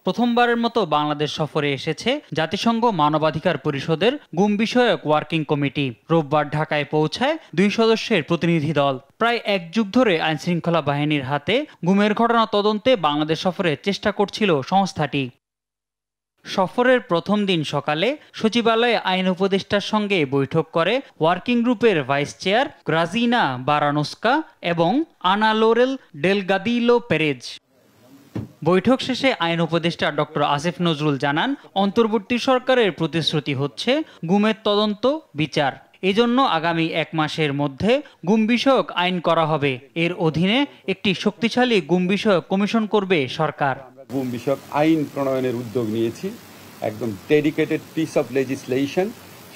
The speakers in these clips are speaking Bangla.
প্রথমবারের মতো বাংলাদেশ সফরে এসেছে জাতিসংঘ মানবাধিকার পরিষদের গুম বিষয়ক ওয়ার্কিং কমিটি। রোববার ঢাকায় পৌঁছায় 2 সদস্যের প্রতিনিধি দল। প্রায় এক যুগ ধরে আইনশৃঙ্খলা বাহিনীর হাতে গুমের ঘটনা তদন্তে বাংলাদেশ সফরের চেষ্টা করছিল সংস্থাটি। সফরের প্রথম দিন সকালে সচিবালয়ে আইন উপদেষ্টার সঙ্গে বৈঠক করে ওয়ার্কিং গ্রুপের ভাইস চেয়ার গ্রাজিনা বারানোস্কা এবং আনা লোরেল ডেলগাদিলো পেরেজ। বৈঠক শেষে আইন উপদেষ্টা ডক্টর আসিফ নজরুল জানান, অন্তর্বর্তী সরকারের প্রতিশ্রুতি হচ্ছে গুমের তদন্ত বিচার। এজন্য আগামী 1 মাসের মধ্যে গুম বিষয়ক আইন করা হবে। এর অধীনে একটি শক্তিশালী গুম বিষয়ক কমিশন করবে সরকার। গুম বিষয়ক আইন প্রণয়নের উদ্যোগ নিয়েছি, একদম ডেডিকেটেড পিস অফ লেজিসলেশন,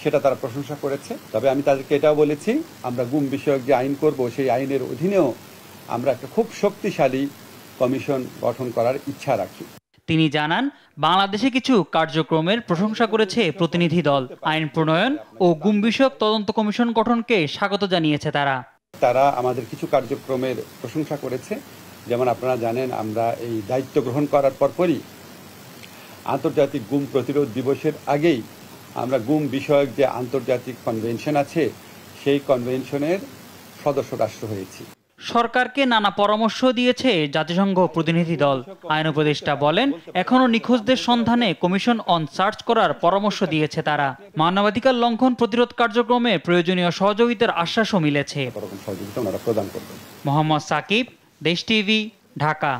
সেটা তারা প্রশংসা করেছে। তবে আমি তাদেরকে এটাও বলেছি, আমরা গুম বিষয়ক যে আইন করব সেই আইনের অধীনেও আমরা একটা খুব শক্তিশালী কমিশন গঠন করার ইচ্ছা রাখি। তিনি জানান, বাংলাদেশে কিছু কার্যক্রমের প্রশংসা করেছে প্রতিনিধি দল। আইন প্রণয়ন ও গুম বিষয়ক তদন্ত কমিশন গঠনকে স্বাগত জানিয়েছে তারা আমাদের কিছু কার্যক্রমের প্রশংসা করেছে। যেমন আপনারা জানেন, আমরা এই দায়িত্ব গ্রহণ করার পরপরই আন্তর্জাতিক গুম প্রতিরোধ দিবসের আগেই আমরা গুম বিষয়ক যে আন্তর্জাতিক কনভেনশন আছে সেই কনভেনশনের সদস্য রাষ্ট্র হয়েছি। সরকারকে নানা পরামর্শ দিয়েছে জাতিসংঘ প্রতিনিধি দল। আইন উপদেষ্টা বলেন, এখনো নিখোঁজদের সন্ধানে কমিশন অন সার্চ করার পরামর্শ দিয়েছে তারা। মানবাধিকার লঙ্ঘন প্রতিরোধ কার্যক্রমে প্রয়োজনীয় সহযোগিতার আশ্বাসও মিলেছে। প্রদান করবেন। মোহাম্মদ সাকিব, দেশ টিভি, ঢাকা।